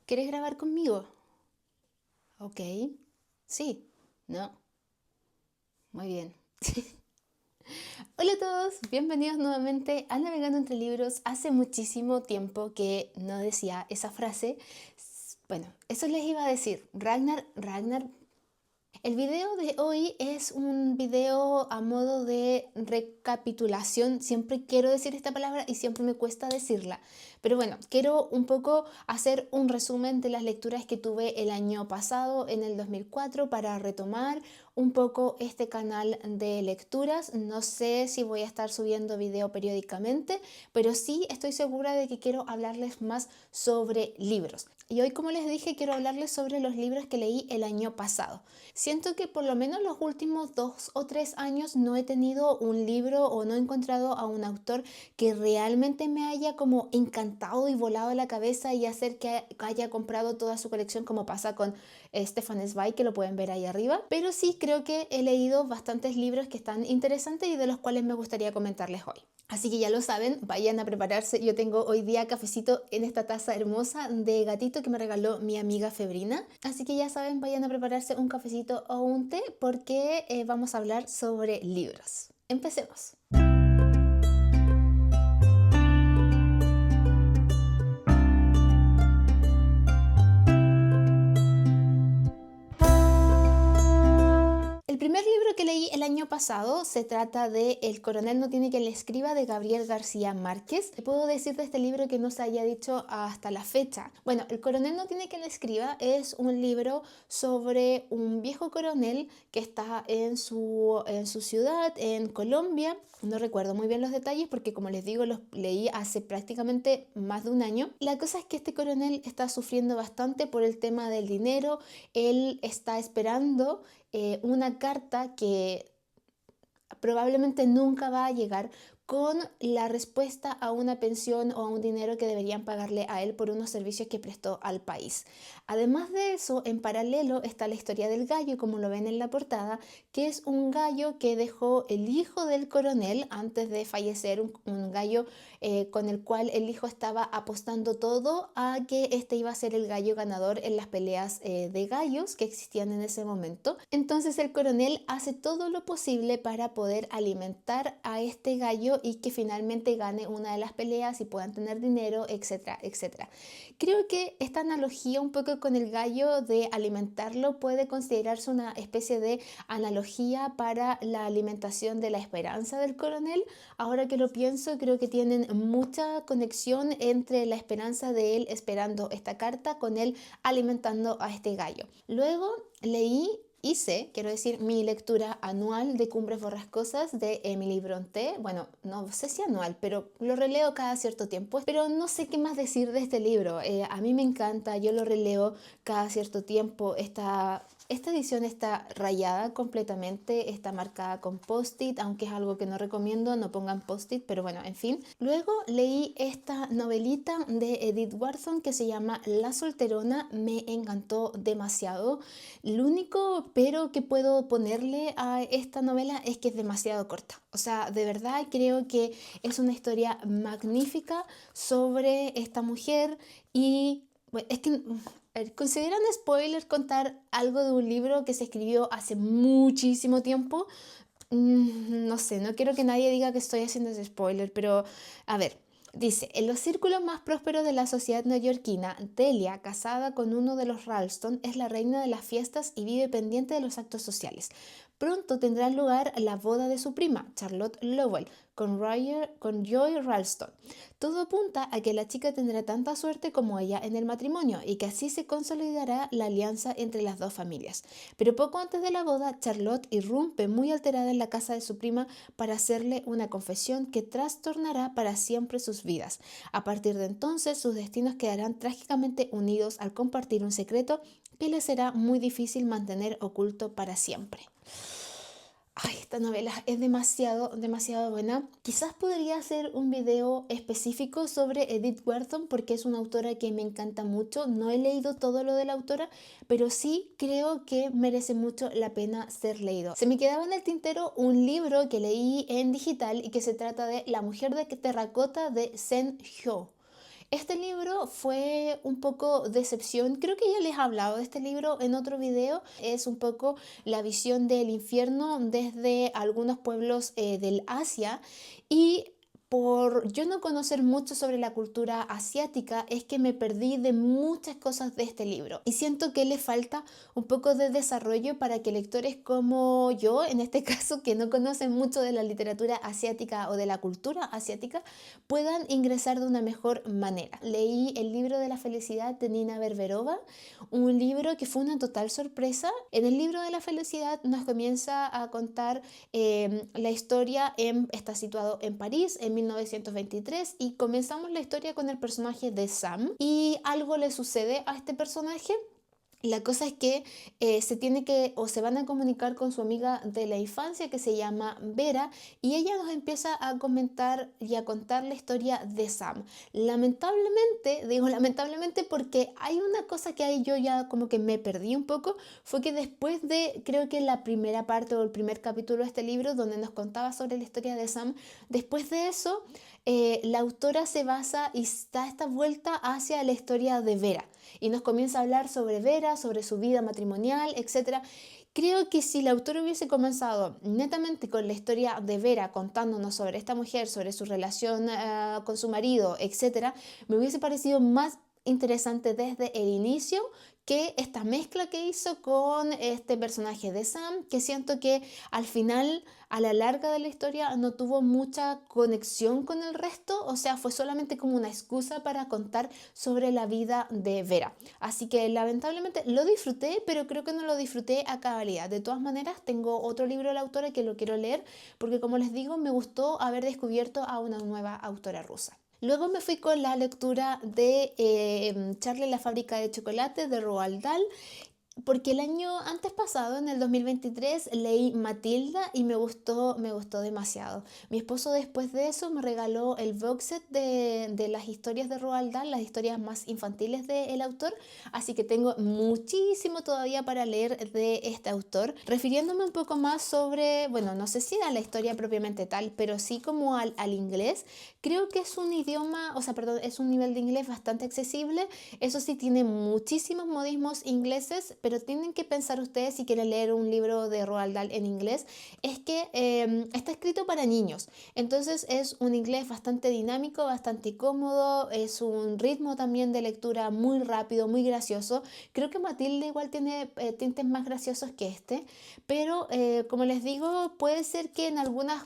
¿Quieres grabar conmigo? Ok. Sí. No. Muy bien. Hola a todos, bienvenidos nuevamente a Navegando entre Libros. Hace muchísimo tiempo que no decía esa frase. Bueno, eso les iba a decir. Ragnar. El video de hoy es un video a modo de recapitulación. Siempre quiero decir esta palabra y siempre me cuesta decirla. Pero bueno, quiero un poco hacer un resumen de las lecturas que tuve el año pasado, en el 2004, para retomar un poco este canal de lecturas. No sé si voy a estar subiendo video periódicamente, pero sí estoy segura de que quiero hablarles más sobre libros. Y hoy, como les dije, quiero hablarles sobre los libros que leí el año pasado. Siento que por lo menos los últimos 2 o 3 años no he tenido un libro o no he encontrado a un autor que realmente me haya como encantado y volado la cabeza y hacer que haya comprado toda su colección, como pasa con Stefan Zweig, que lo pueden ver ahí arriba. Pero sí creo que he leído bastantes libros que están interesantes y de los cuales me gustaría comentarles hoy. Así que ya lo saben, vayan a prepararse. Yo tengo hoy día cafecito en esta taza hermosa de gatito que me regaló mi amiga Febrina. Así que ya saben, vayan a prepararse un cafecito o un té porque vamos a hablar sobre libros. Empecemos. El primer libro que leí el año pasado se trata de El coronel no tiene quien le escriba, de Gabriel García Márquez. Te puedo decir de este libro que no se haya dicho hasta la fecha. Bueno, El coronel no tiene quien le escriba es un libro sobre un viejo coronel que está en su ciudad, en Colombia. No recuerdo muy bien los detalles porque, como les digo, los leí hace prácticamente más de un año. La cosa es que este coronel está sufriendo bastante por el tema del dinero. Él está esperando una carta que probablemente nunca va a llegar con la respuesta a una pensión o a un dinero que deberían pagarle a él por unos servicios que prestó al país. Además de eso, en paralelo está la historia del gallo, como lo ven en la portada, que es un gallo que dejó el hijo del coronel antes de fallecer, un gallo con el cual el hijo estaba apostando todo a que este iba a ser el gallo ganador en las peleas de gallos que existían en ese momento. Entonces el coronel hace todo lo posible para poder alimentar a este gallo y que finalmente gane una de las peleas y puedan tener dinero, etcétera, etcétera. Creo que esta analogía un poco con el gallo de alimentarlo puede considerarse una especie de analogía para la alimentación de la esperanza del coronel. Ahora que lo pienso, creo que tienen mucha conexión entre la esperanza de él esperando esta carta con él alimentando a este gallo. Luego quiero decir, mi lectura anual de Cumbres Borrascosas de Emily Brontë. Bueno, no sé si anual, pero lo releo cada cierto tiempo. Pero no sé qué más decir de este libro. A mí me encanta, yo lo releo cada cierto tiempo. Esta edición está rayada completamente, está marcada con post-it, aunque es algo que no recomiendo, no pongan post-it, pero bueno, en fin. Luego leí esta novelita de Edith Wharton que se llama La solterona, me encantó demasiado. Lo único pero que puedo ponerle a esta novela es que es demasiado corta. O sea, de verdad creo que es una historia magnífica sobre esta mujer y bueno, es que ¿consideran spoiler contar algo de un libro que se escribió hace muchísimo tiempo? No sé, no quiero que nadie diga que estoy haciendo ese spoiler, pero a ver. Dice, en los círculos más prósperos de la sociedad neoyorquina, Delia, casada con uno de los Ralston, es la reina de las fiestas y vive pendiente de los actos sociales. Pronto tendrá lugar la boda de su prima, Charlotte Lowell, con Joy Ralston. Todo apunta a que la chica tendrá tanta suerte como ella en el matrimonio y que así se consolidará la alianza entre las dos familias. Pero poco antes de la boda, Charlotte irrumpe muy alterada en la casa de su prima para hacerle una confesión que trastornará para siempre sus vidas. A partir de entonces, sus destinos quedarán trágicamente unidos al compartir un secreto que les será muy difícil mantener oculto para siempre. Ay, esta novela es demasiado, demasiado buena. Quizás podría hacer un video específico sobre Edith Wharton porque es una autora que me encanta mucho. No he leído todo lo de la autora, pero sí creo que merece mucho la pena ser leído. Se me quedaba en el tintero un libro que leí en digital y que se trata de La mujer de terracota de Sen Hyo. Este libro fue un poco decepción. Creo que ya les he hablado de este libro en otro video. Es un poco la visión del infierno desde algunos pueblos del Asia y por yo no conocer mucho sobre la cultura asiática es que me perdí de muchas cosas de este libro y siento que le falta un poco de desarrollo para que lectores como yo, en este caso, que no conocen mucho de la literatura asiática o de la cultura asiática, puedan ingresar de una mejor manera. Leí el libro de la felicidad de Nina Berberova, un libro que fue una total sorpresa. En el libro de la felicidad nos comienza a contar la historia está situado en París en 1923 y comenzamos la historia con el personaje de Sam y algo le sucede a este personaje. La cosa es que se tiene que o se van a comunicar con su amiga de la infancia que se llama Vera y ella nos empieza a comentar y a contar la historia de Sam. Lamentablemente, digo lamentablemente porque hay una cosa que ahí yo ya como que me perdí un poco, fue que después de creo que la primera parte o el primer capítulo de este libro donde nos contaba sobre la historia de Sam, después de eso la autora se basa y da esta vuelta hacia la historia de Vera y nos comienza a hablar sobre Vera, sobre su vida matrimonial, etcétera. Creo que si la autora hubiese comenzado netamente con la historia de Vera contándonos sobre esta mujer, sobre su relación con su marido, etcétera, me hubiese parecido más interesante desde el inicio que esta mezcla que hizo con este personaje de Sam, que siento que al final, a la larga de la historia, no tuvo mucha conexión con el resto, o sea, fue solamente como una excusa para contar sobre la vida de Vera. Así que lamentablemente lo disfruté, pero creo que no lo disfruté a cabalidad. De todas maneras, tengo otro libro de la autora que lo quiero leer, porque como les digo, me gustó haber descubierto a una nueva autora rusa. Luego me fui con la lectura de Charlie la fábrica de chocolate de Roald Dahl porque el año antes pasado, en el 2023, leí Matilda y me gustó demasiado. Mi esposo después de eso me regaló el box set de las historias de Roald Dahl, las historias más infantiles del autor, así que tengo muchísimo todavía para leer de este autor. Refiriéndome un poco más sobre, bueno, no sé si a la historia propiamente tal, pero sí como al inglés, creo que es un idioma, o sea, perdón, es un nivel de inglés bastante accesible. Eso sí, tiene muchísimos modismos ingleses, pero tienen que pensar ustedes si quieren leer un libro de Roald Dahl en inglés, es que está escrito para niños. Entonces es un inglés bastante dinámico, bastante cómodo, es un ritmo también de lectura muy rápido, muy gracioso. Creo que Matilda igual tiene tintes más graciosos que este, pero como les digo, puede ser que en algunas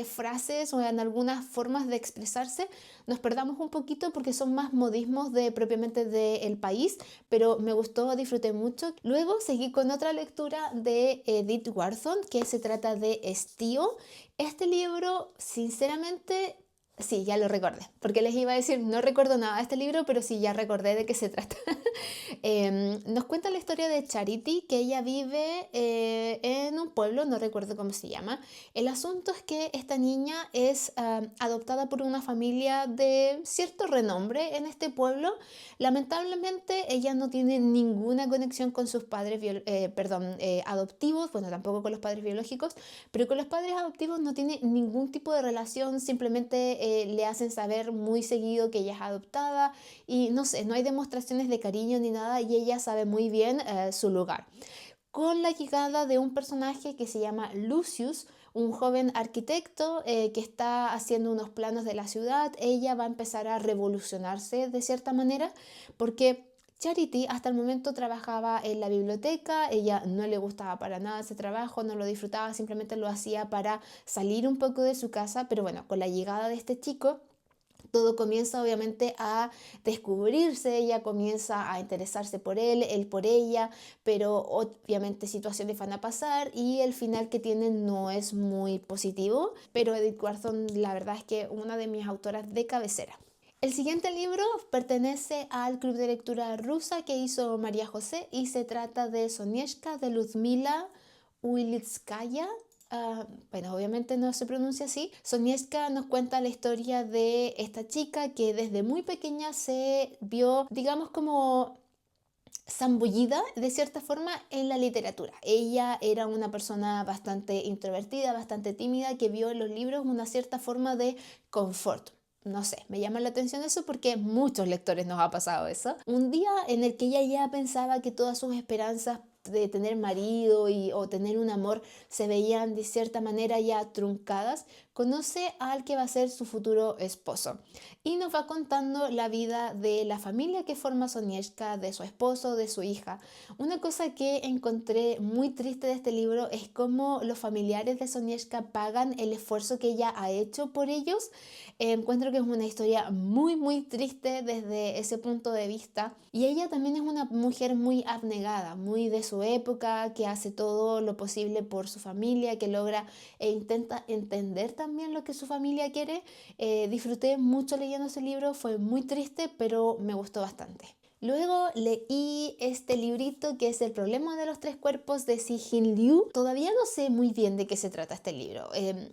frases o en algunas formas de expresarse nos perdamos un poquito porque son más modismos de propiamente del país, pero me gustó, disfruté mucho. Luego seguí con otra lectura de Edith Wharton que se trata de Estío. Este libro, sinceramente, sí, ya lo recordé, porque les iba a decir, no recuerdo nada de este libro, pero sí, ya recordé de qué se trata. Nos cuenta la historia de Charity, que ella vive en un pueblo, no recuerdo cómo se llama. El asunto es que esta niña es adoptada por una familia de cierto renombre en este pueblo. Lamentablemente, ella no tiene ninguna conexión con sus padres adoptivos, bueno, tampoco con los padres biológicos, pero con los padres adoptivos no tiene ningún tipo de relación, simplemente le hacen saber muy seguido que ella es adoptada y no sé, no hay demostraciones de cariño ni nada y ella sabe muy bien su lugar. Con la llegada de un personaje que se llama Lucius, un joven arquitecto que está haciendo unos planos de la ciudad, ella va a empezar a revolucionarse de cierta manera porque Charity hasta el momento trabajaba en la biblioteca, ella no le gustaba para nada ese trabajo, no lo disfrutaba, simplemente lo hacía para salir un poco de su casa, pero bueno, con la llegada de este chico, todo comienza obviamente a descubrirse, ella comienza a interesarse por él por ella, pero obviamente situaciones van a pasar y el final que tienen no es muy positivo, pero Edith Wharton la verdad es que una de mis autoras de cabecera. El siguiente libro pertenece al club de lectura rusa que hizo María José y se trata de Sonieshka de Ludmila Ulitskaya. Bueno, obviamente no se pronuncia así. Sonieska nos cuenta la historia de esta chica que desde muy pequeña se vio, digamos, como zambullida de cierta forma en la literatura. Ella era una persona bastante introvertida, bastante tímida, que vio en los libros una cierta forma de confort. no sé, me llama la atención eso porque muchos lectores nos ha pasado eso. Un día en el que ella ya pensaba que todas sus esperanzas de tener marido o tener un amor se veían de cierta manera ya truncadas, conoce al que va a ser su futuro esposo y nos va contando la vida de la familia que forma Sonieszka, de su esposo, de su hija. Una cosa que encontré muy triste de este libro es cómo los familiares de Sonieszka pagan el esfuerzo que ella ha hecho por ellos. Encuentro que es una historia muy, muy triste desde ese punto de vista. Y ella también es una mujer muy abnegada, muy de su época, que hace todo lo posible por su familia, que logra e intenta entender también lo que su familia quiere. Disfruté mucho leyendo ese libro, fue muy triste, pero me gustó bastante. Luego leí este librito que es El problema de los tres cuerpos de Si-Hin Liu. Todavía no sé muy bien de qué se trata este libro.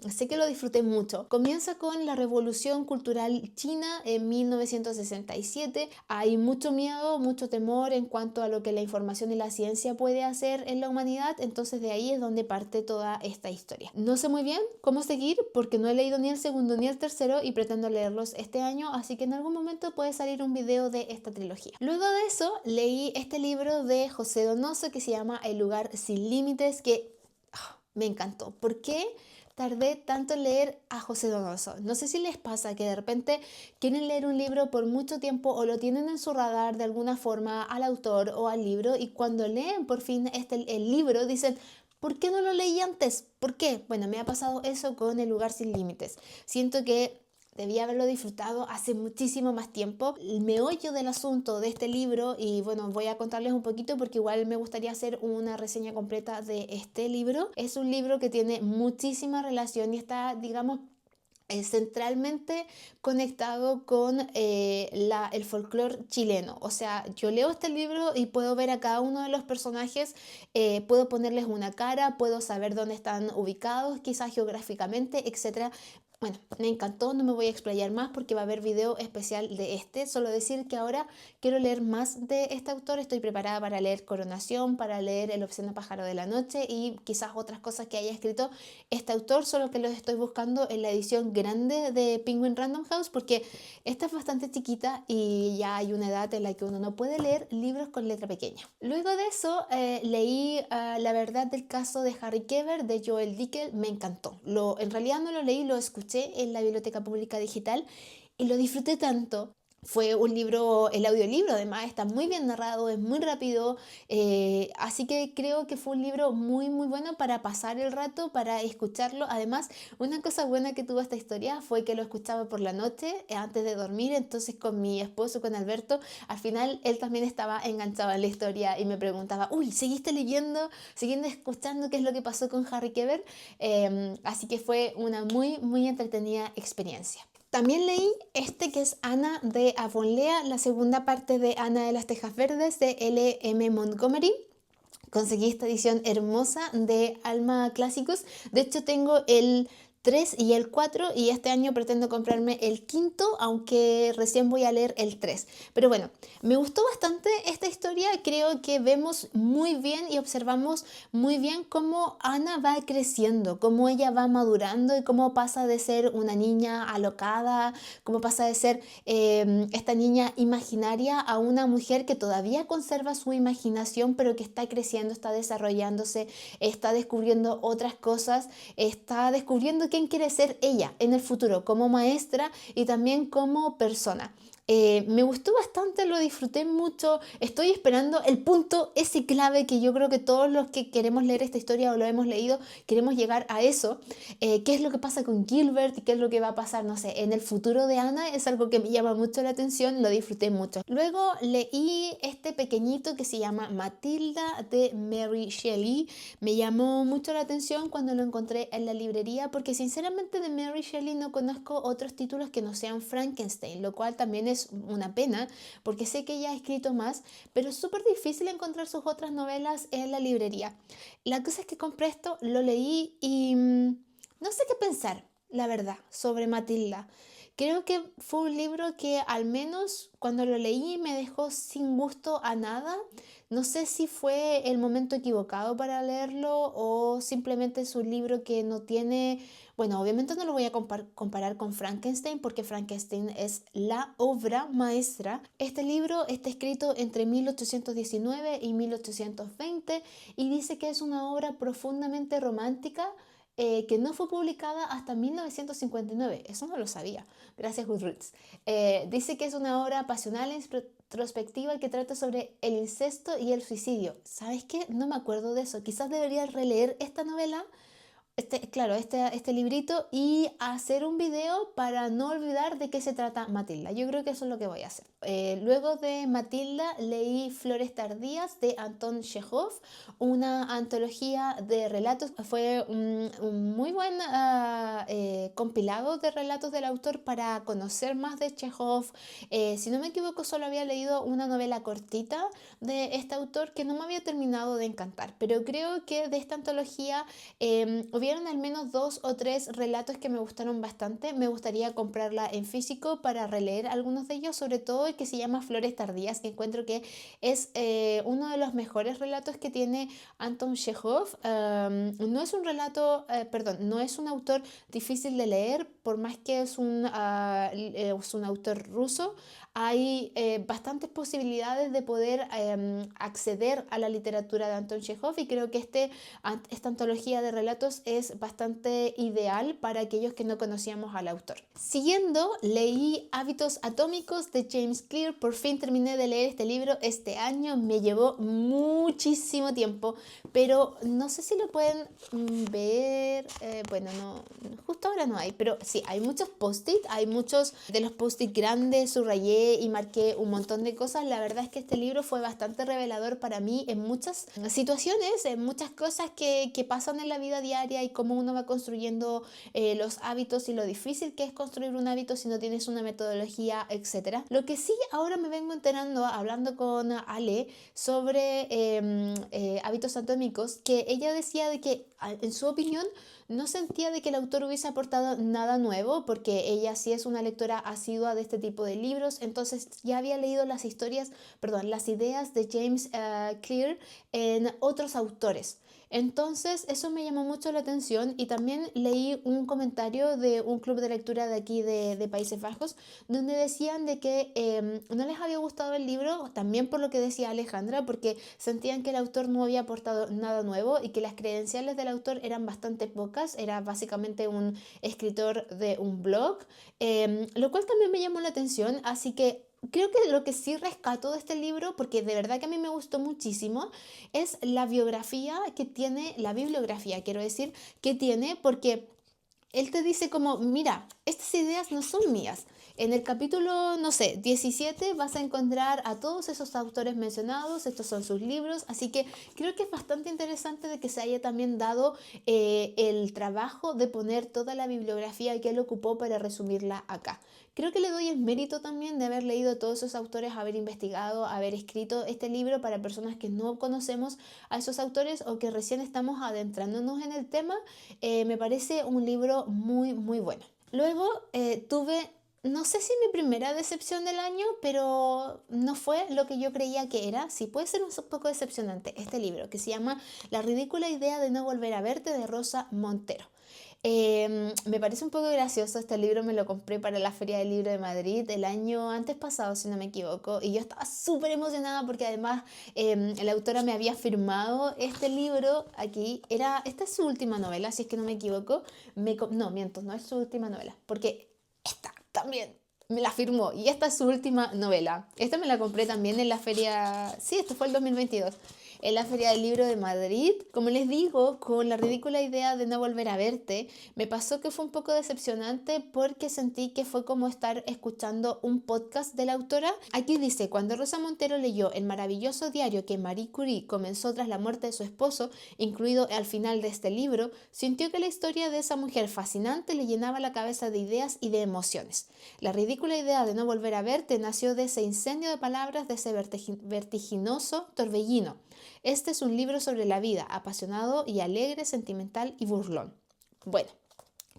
Sé que lo disfruté mucho. Comienza con la Revolución Cultural China en 1967. Hay mucho miedo, mucho temor en cuanto a lo que la información y la ciencia puede hacer en la humanidad. Entonces de ahí es donde parte toda esta historia. No sé muy bien cómo seguir porque no he leído ni el segundo ni el tercero y pretendo leerlos este año. Así que en algún momento puede salir un video de esta trilogía. Luego de eso leí este libro de José Donoso que se llama El lugar sin límites, que me encantó. ¿Por qué tardé tanto en leer a José Donoso? No sé si les pasa que de repente quieren leer un libro por mucho tiempo o lo tienen en su radar de alguna forma al autor o al libro y cuando leen por fin el libro dicen: ¿por qué no lo leí antes? ¿Por qué? Bueno, me ha pasado eso con El lugar sin límites. Siento que debía haberlo disfrutado hace muchísimo más tiempo. El meollo del asunto de este libro, y bueno, voy a contarles un poquito porque igual me gustaría hacer una reseña completa de este libro. Es un libro que tiene muchísima relación y está, digamos, centralmente conectado con el folclore chileno. O sea, yo leo este libro y puedo ver a cada uno de los personajes, puedo ponerles una cara, puedo saber dónde están ubicados, quizás geográficamente, etcétera. Bueno, me encantó, no me voy a explayar más porque va a haber video especial de este. Solo decir que ahora quiero leer más de este autor. Estoy preparada para leer Coronación, para leer El obsceno pájaro de la noche y quizás otras cosas que haya escrito este autor, solo que los estoy buscando en la edición grande de Penguin Random House porque esta es bastante chiquita y ya hay una edad en la que uno no puede leer libros con letra pequeña. Luego de eso leí La verdad del caso de Harry Kéber de Joel Dickel. Me encantó. En realidad no lo leí, lo escuché en la Biblioteca Pública Digital y lo disfruté tanto. Fue un libro, el audiolibro además está muy bien narrado, es muy rápido, así que creo que fue un libro muy muy bueno para pasar el rato, para escucharlo. Además, una cosa buena que tuvo esta historia fue que lo escuchaba por la noche antes de dormir, entonces con mi esposo, con Alberto, al final él también estaba enganchado en la historia y me preguntaba: uy, ¿seguiste leyendo? ¿Siguiendo escuchando qué es lo que pasó con Harry Kéber? Así que fue una muy muy entretenida experiencia. También leí este que es Ana de Avonlea, la segunda parte de Ana de las Tejas Verdes de L. M. Montgomery. Conseguí esta edición hermosa de Alma Clásicos. De hecho, tengo el 3 y el 4 y este año pretendo comprarme el quinto, aunque recién voy a leer el 3. Pero bueno, me gustó bastante esta historia. Creo que vemos muy bien y observamos muy bien cómo Ana va creciendo, cómo ella va madurando y cómo pasa de ser una niña alocada, cómo pasa de ser esta niña imaginaria a una mujer que todavía conserva su imaginación, pero que está creciendo, está desarrollándose, está descubriendo otras cosas, está descubriendo quién quiere ser ella en el futuro como maestra y también como persona. Me gustó bastante, lo disfruté mucho. Estoy esperando el punto, ese clave que yo creo que todos los que queremos leer esta historia o lo hemos leído, queremos llegar a eso. ¿Qué es lo que pasa con Gilbert y qué es lo que va a pasar, no sé, en el futuro de Ana? Es algo que me llama mucho la atención, lo disfruté mucho. Luego leí este pequeñito que se llama Matilda de Mary Shelley. Me llamó mucho la atención cuando lo encontré en la librería porque sinceramente de Mary Shelley no conozco otros títulos que no sean Frankenstein, lo cual también es una pena porque sé que ella ha escrito más, pero es súper difícil encontrar sus otras novelas en la librería. La cosa es que compré esto, lo leí y no sé qué pensar, la verdad, sobre Matilda. Creo que fue un libro que al menos cuando lo leí me dejó sin gusto a nada. No sé si fue el momento equivocado para leerlo o simplemente es un libro que no tiene, bueno, obviamente no lo voy a comparar con Frankenstein porque Frankenstein es la obra maestra. Este libro está escrito entre 1819 y 1820 y dice que es una obra profundamente romántica que no fue publicada hasta 1959. Eso no lo sabía. Gracias, Goodreads. Dice que es una obra pasional e introspectiva que trata sobre el incesto y el suicidio. ¿Sabes qué? No me acuerdo de eso. Quizás debería releer esta novela, claro, este librito y hacer un video para no olvidar de qué se trata Matilda. Yo creo que eso es lo que voy a hacer. Luego de Matilda leí Flores tardías de Anton Chekhov, una antología de relatos. Fue un muy buen compilado de relatos del autor para conocer más de Chekhov. Si no me equivoco, solo había leído una novela cortita de este autor que no me había terminado de encantar, pero creo que de esta antología hubieron al menos 2 o 3 relatos que me gustaron bastante. Me gustaría comprarla en físico para releer algunos de ellos, sobre todo el que se llama Flores tardías, que encuentro que es uno de los mejores relatos que tiene Anton Chekhov. No es un relato, perdón, no es un autor difícil de leer, por más que es un autor ruso. Hay bastantes posibilidades de poder acceder a la literatura de Anton Chekhov y creo que esta antología de relatos es bastante ideal para aquellos que no conocíamos al autor. Siguiendo, leí Hábitos Atómicos de James Clear. Por fin terminé de leer este libro este año. Me llevó muchísimo tiempo, pero no sé si lo pueden ver. Bueno, no, justo ahora no hay, pero sí, hay muchos post-it. Hay muchos de los post-it grandes, subrayé y marqué un montón de cosas. La verdad es que este libro fue bastante revelador para mí en muchas situaciones, en muchas cosas que pasan en la vida diaria y cómo uno va construyendo los hábitos y lo difícil que es construir un hábito si no tienes una metodología, etcétera. Lo que sí ahora me vengo enterando hablando con Ale sobre hábitos atómicos, que ella decía de que en su opinión no sentía de que el autor hubiese aportado nada nuevo porque ella sí es una lectora asidua de este tipo de libros, entonces ya había leído las ideas de James Clear en otros autores. Entonces eso me llamó mucho la atención y también leí un comentario de un club de lectura de aquí de Países Bajos donde decían de que no les había gustado el libro, también por lo que decía Alejandra, porque sentían que el autor no había aportado nada nuevo y que las credenciales del autor eran bastante pocas, era básicamente un escritor de un blog, lo cual también me llamó la atención, así que creo que lo que sí rescato de este libro, porque de verdad que a mí me gustó muchísimo, es la bibliografía, quiero decir, que tiene, porque él te dice como, mira, estas ideas no son mías. En el capítulo, no sé, 17 vas a encontrar a todos esos autores mencionados, estos son sus libros, así que creo que es bastante interesante de que se haya también dado el trabajo de poner toda la bibliografía que él ocupó para resumirla acá. Creo que le doy el mérito también de haber leído a todos esos autores, haber investigado, haber escrito este libro para personas que no conocemos a esos autores o que recién estamos adentrándonos en el tema. Me parece un libro muy, muy bueno. Luego tuve, no sé si mi primera decepción del año, pero no fue lo que yo creía que era. Sí, puede ser un poco decepcionante este libro que se llama La ridícula idea de no volver a verte de Rosa Montero. Me parece un poco gracioso, este libro me lo compré para la Feria del Libro de Madrid el año antes pasado, si no me equivoco, y yo estaba súper emocionada porque además la autora me había firmado este libro aquí, esta es su última novela, si es que no me equivoco, no, miento, no es su última novela, porque esta también me la firmó y esta es su última novela. Esta me la compré también en la feria, sí, esto fue el 2022 en la Feria del Libro de Madrid. Como les digo, con la ridícula idea de no volver a verte, me pasó que fue un poco decepcionante porque sentí que fue como estar escuchando un podcast de la autora. Aquí dice, cuando Rosa Montero leyó el maravilloso diario que Marie Curie comenzó tras la muerte de su esposo, incluido al final de este libro, sintió que la historia de esa mujer fascinante le llenaba la cabeza de ideas y de emociones. La ridícula idea de no volver a verte nació de ese incendio de palabras, de ese vertiginoso torbellino. Este es un libro sobre la vida, apasionado y alegre, sentimental y burlón. Bueno,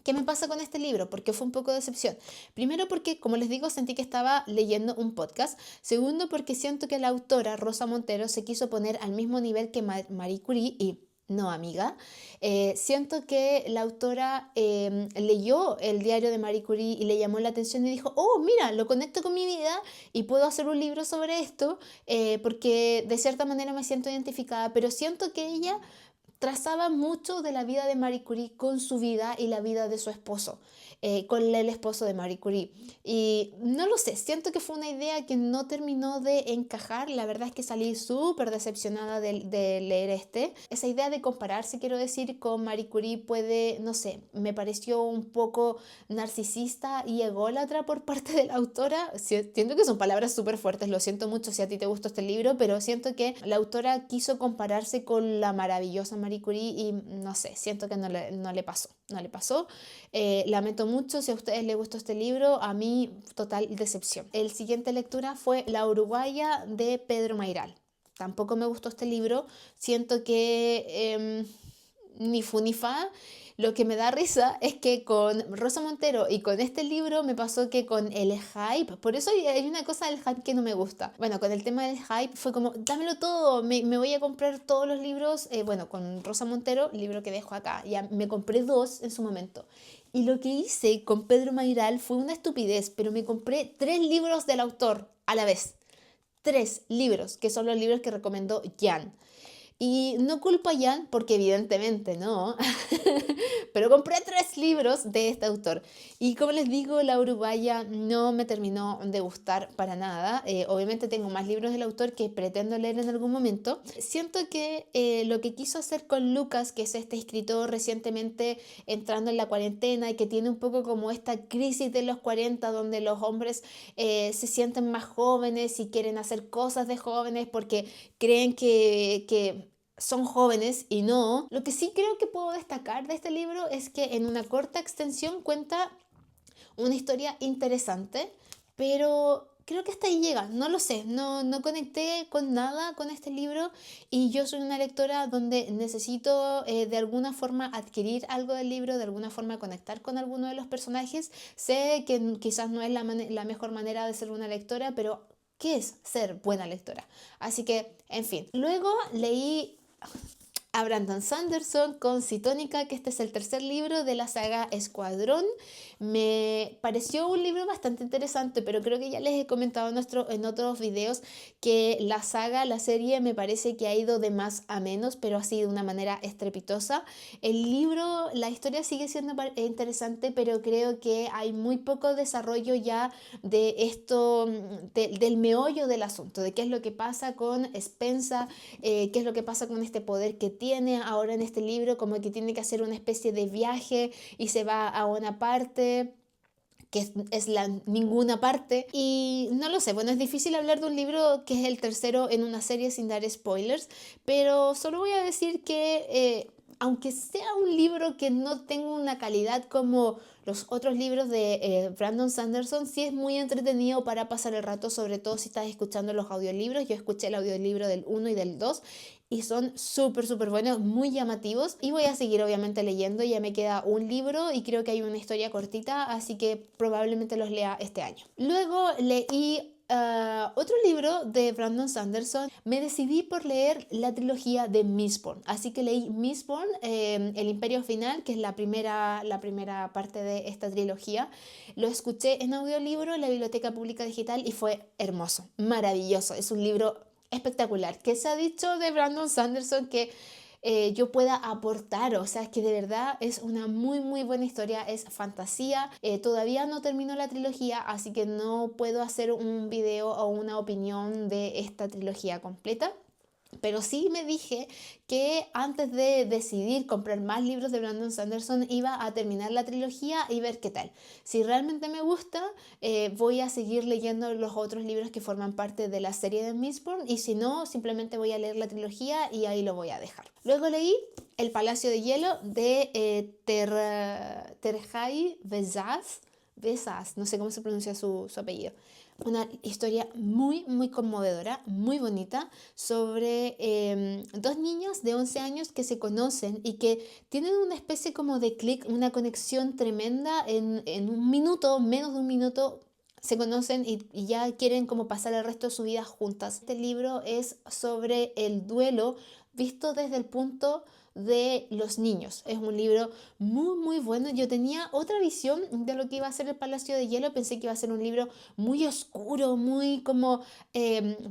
¿Qué me pasa con este libro? ¿Por qué fue un poco de decepción? Primero porque, como les digo, sentí que estaba leyendo un podcast. Segundo porque siento que la autora, Rosa Montero, se quiso poner al mismo nivel que Marie Curie y... No, amiga. Siento que la autora leyó el diario de Marie Curie y le llamó la atención y dijo, oh, mira, lo conecto con mi vida y puedo hacer un libro sobre esto porque de cierta manera me siento identificada, pero siento que ella trazaba mucho de la vida de Marie Curie con su vida y la vida de su esposo, con el esposo de Marie Curie. Y no lo sé, siento que fue una idea que no terminó de encajar. La verdad es que salí súper decepcionada de leer este. Esa idea de compararse, quiero decir, con Marie Curie puede, no sé, me pareció un poco narcisista y ególatra por parte de la autora. Siento que son palabras súper fuertes, lo siento mucho si a ti te gustó este libro, pero siento que la autora quiso compararse con la maravillosa Marie Curie y no sé, siento que no le pasó, no le pasó. Lamento mucho si a ustedes les gustó este libro, a mí total decepción. El siguiente lectura fue La Uruguaya de Pedro Mairal. Tampoco me gustó este libro, siento que ni fu ni fa. Lo que me da risa es que con Rosa Montero y con este libro me pasó que con el hype, por eso hay una cosa del hype que no me gusta. Bueno, con el tema del hype fue como, dámelo todo, me voy a comprar todos los libros. Bueno, con Rosa Montero, libro que dejo acá, ya me compré 2 en su momento. Y lo que hice con Pedro Mairal fue una estupidez, pero me compré 3 libros del autor a la vez. 3 libros, que son los libros que recomendó Jan. Y no culpo a Jan porque evidentemente no, pero compré 3 libros de este autor. Y como les digo, La Uruguaya no me terminó de gustar para nada. Obviamente tengo más libros del autor que pretendo leer en algún momento. Siento que lo que quiso hacer con Lucas, que es este escritor recientemente entrando en la cuarentena y que tiene un poco como esta crisis de los 40 donde los hombres se sienten más jóvenes y quieren hacer cosas de jóvenes porque creen que son jóvenes y no. Lo que sí creo que puedo destacar de este libro es que en una corta extensión cuenta una historia interesante, pero creo que hasta ahí llega, no lo sé, no conecté con nada con este libro y yo soy una lectora donde necesito de alguna forma adquirir algo del libro, de alguna forma conectar con alguno de los personajes. Sé que quizás no es la mejor manera de ser una lectora, pero ¿qué es ser buena lectora? Así que, en fin, luego leí a Brandon Sanderson con Citónica, que este es el tercer libro de la saga Escuadrón. Me pareció un libro bastante interesante, pero creo que ya les he comentado en otros videos que la saga, la serie, me parece que ha ido de más a menos, pero así de una manera estrepitosa. El libro, la historia sigue siendo interesante, pero creo que hay muy poco desarrollo ya de esto, del meollo del asunto, de qué es lo que pasa con Spensa, qué es lo que pasa con este poder que tiene ahora en este libro, como que tiene que hacer una especie de viaje y se va a una parte que es la ninguna parte y no lo sé, bueno, es difícil hablar de un libro que es el tercero en una serie sin dar spoilers, pero solo voy a decir que aunque sea un libro que no tenga una calidad como los otros libros de Brandon Sanderson, sí es muy entretenido para pasar el rato, sobre todo si estás escuchando los audiolibros. Yo escuché el audiolibro del 1 y del 2 y son súper buenos, muy llamativos y voy a seguir obviamente leyendo. Ya me queda un libro y creo que hay una historia cortita, así que probablemente los lea este año. Luego leí otro libro de Brandon Sanderson. Me decidí por leer la trilogía de Mistborn, así que leí Mistborn, El Imperio Final, que es la primera parte de esta trilogía. Lo escuché en audiolibro en la Biblioteca Pública Digital y fue hermoso, maravilloso. Es un libro espectacular. ¿Qué se ha dicho de Brandon Sanderson que yo pueda aportar? O sea, es que de verdad es una muy buena historia, es fantasía. Todavía no termino la trilogía, así que no puedo hacer un video o una opinión de esta trilogía completa. Pero sí me dije que antes de decidir comprar más libros de Brandon Sanderson iba a terminar la trilogía y ver qué tal. Si realmente me gusta, voy a seguir leyendo los otros libros que forman parte de la serie de Mistborn y si no, simplemente voy a leer la trilogía y ahí lo voy a dejar. Luego leí El Palacio de Hielo de Terjai Vesaz, no sé cómo se pronuncia su apellido. una historia muy, muy conmovedora, muy bonita, sobre dos niños de 11 años que se conocen y que tienen una especie como de clic, una conexión tremenda en un minuto, menos de un minuto. Se conocen y ya quieren como pasar el resto de su vida juntas. Este libro es sobre el duelo visto desde el punto de los niños. Es un libro muy, muy bueno. Yo tenía otra visión de lo que iba a ser el Palacio de Hielo. Pensé que iba a ser un libro muy oscuro, muy como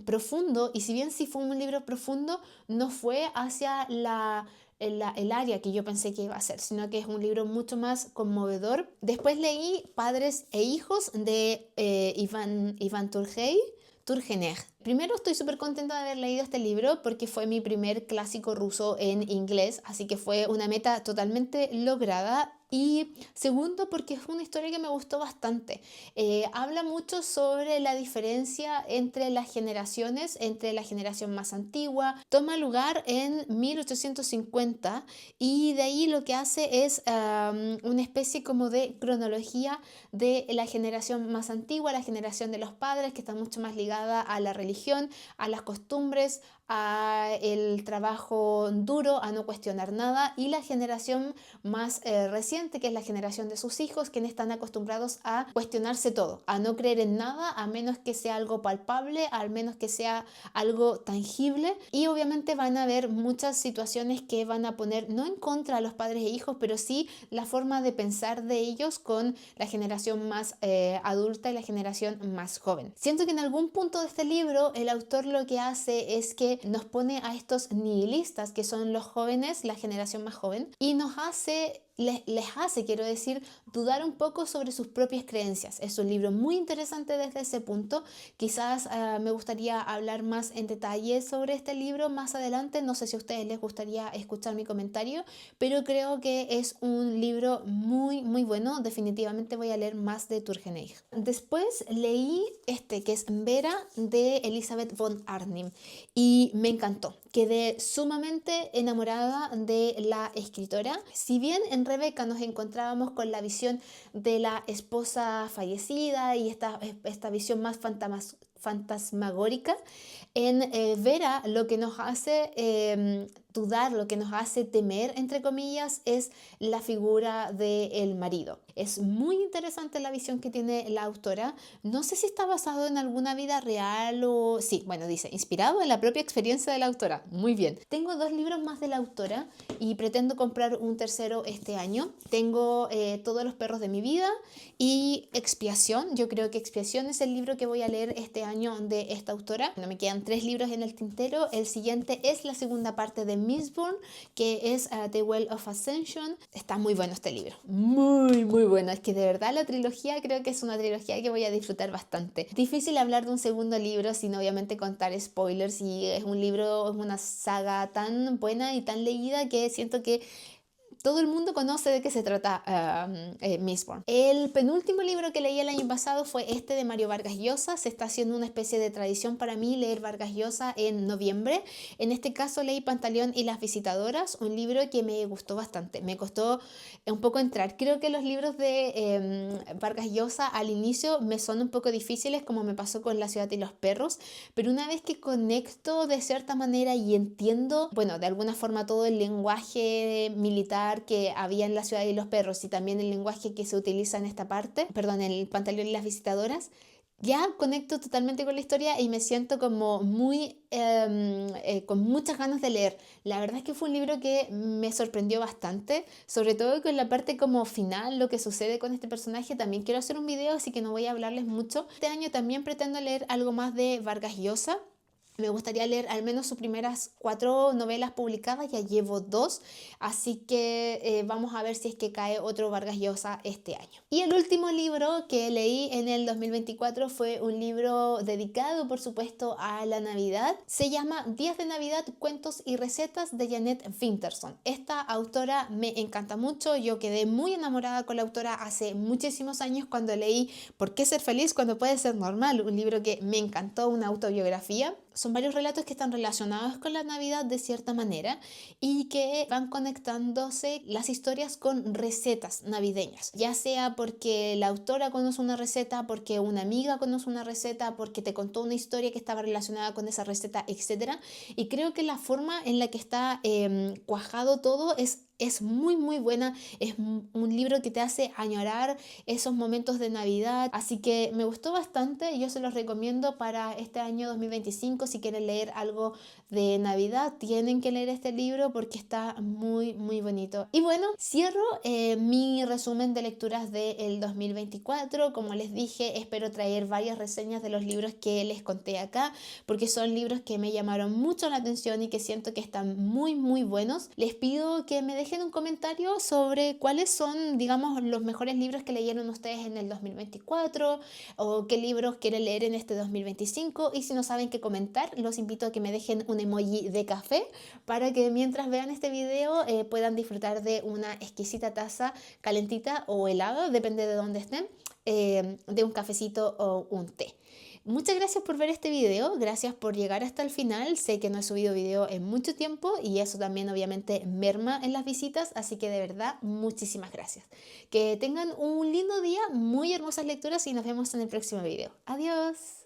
profundo. Y si bien sí fue un libro profundo, no fue hacia el área que yo pensé que iba a ser, sino que es un libro mucho más conmovedor. Después leí Padres e Hijos de Iván Turgenev. Primero, estoy súper contenta de haber leído este libro porque fue mi primer clásico ruso en inglés, así que fue una meta totalmente lograda. Y segundo, porque es una historia que me gustó bastante. Habla mucho sobre la diferencia entre las generaciones, entre la generación más antigua. Toma lugar en 1850 y de ahí lo que hace es una especie como de cronología de la generación más antigua, la generación de los padres, que está mucho más ligada a la religión, a las costumbres, a el trabajo duro, a no cuestionar nada, y la generación más reciente, que es la generación de sus hijos, quienes están acostumbrados a cuestionarse todo, a no creer en nada, a menos que sea algo palpable, al menos que sea algo tangible. Y obviamente van a haber muchas situaciones que van a poner no en contra a los padres e hijos, pero sí la forma de pensar de ellos con la generación más adulta y la generación más joven. Siento que en algún punto de este libro el autor lo que hace es que nos pone a estos nihilistas, que son los jóvenes, la generación más joven, y les hace, quiero decir, dudar un poco sobre sus propias creencias. Es un libro muy interesante desde ese punto. Quizás me gustaría hablar más en detalle sobre este libro más adelante. No sé si a ustedes les gustaría escuchar mi comentario, pero creo que es un libro muy, muy bueno. Definitivamente voy a leer más de Turgenev. Después leí este, que es Vera, de Elizabeth von Arnim, y me encantó. Quedé sumamente enamorada de la escritora. Si bien en Rebeca nos encontrábamos con la visión de la esposa fallecida y esta visión más fantasmagórica, en Vera lo que nos hace dudar, lo que nos hace temer, entre comillas, es la figura del marido. Es muy interesante la visión que tiene la autora. No sé si está basado en alguna vida real o... Sí, bueno, dice, inspirado en la propia experiencia de la autora. Muy bien. Tengo dos libros más de la autora y pretendo comprar un tercero este año. Tengo Todos los perros de mi vida y Expiación. Yo creo que Expiación es el libro que voy a leer este año de esta autora. No me quedan 3 libros en el tintero. El siguiente es la segunda parte de Mistborn, que es The Well of Ascension. Está muy bueno este libro. Muy, muy bueno. Es que de verdad la trilogía creo que es una trilogía que voy a disfrutar bastante. Difícil hablar de un segundo libro sin obviamente contar spoilers, y es un libro, es una saga tan buena y tan leída que siento que todo el mundo conoce de qué se trata Mistborn. El penúltimo libro que leí el año pasado fue este de Mario Vargas Llosa. Se está haciendo una especie de tradición para mí leer Vargas Llosa en noviembre. En este caso leí Pantaleón y las visitadoras, un libro que me gustó bastante. Me costó un poco entrar. Creo que los libros de Vargas Llosa al inicio me son un poco difíciles, como me pasó con La ciudad y los perros, pero una vez que conecto de cierta manera y entiendo, bueno, de alguna forma todo el lenguaje militar que había en La ciudad y los perros y también el lenguaje que se utiliza en esta parte, perdón, en el Pantaleón y las visitadoras, ya conecto totalmente con la historia y me siento como muy con muchas ganas de leer. La verdad es que fue un libro que me sorprendió bastante, sobre todo con la parte como final, lo que sucede con este personaje. También quiero hacer un video, así que no voy a hablarles mucho. Este año también pretendo leer algo más de Vargas Llosa. Me gustaría leer al menos sus primeras 4 novelas publicadas, ya llevo 2, así que vamos a ver si es que cae otro Vargas Llosa este año. Y el último libro que leí en el 2024 fue un libro dedicado, por supuesto, a la Navidad. Se llama Días de Navidad, cuentos y recetas, de Jeanette Winterson. Esta autora me encanta mucho, yo quedé muy enamorada con la autora hace muchísimos años cuando leí ¿Por qué ser feliz cuando puede ser normal? Un libro que me encantó, una autobiografía. Son varios relatos que están relacionados con la Navidad de cierta manera y que van conectándose las historias con recetas navideñas, ya sea porque la autora conoce una receta, porque una amiga conoce una receta, porque te contó una historia que estaba relacionada con esa receta, etcétera. Y creo que la forma en la que está cuajado todo es muy muy buena, es un libro que te hace añorar esos momentos de Navidad, así que me gustó bastante y yo se los recomiendo para este año 2025. Si quieren leer algo de Navidad, tienen que leer este libro porque está muy muy bonito. Y bueno, cierro mi resumen de lecturas del 2024. Como les dije, espero traer varias reseñas de los libros que les conté acá, porque son libros que me llamaron mucho la atención y que siento que están muy muy buenos. Les pido que me dejen un comentario sobre cuáles son, digamos, los mejores libros que leyeron ustedes en el 2024 o qué libros quieren leer en este 2025. Y si no saben qué comentar, los invito a que me dejen un emoji de café para que mientras vean este video puedan disfrutar de una exquisita taza calentita o helada, depende de dónde estén, de un cafecito o un té. Muchas gracias por ver este video, gracias por llegar hasta el final. Sé que no he subido video en mucho tiempo y eso también obviamente merma en las visitas, así que de verdad muchísimas gracias. Que tengan un lindo día, muy hermosas lecturas y nos vemos en el próximo video. Adiós.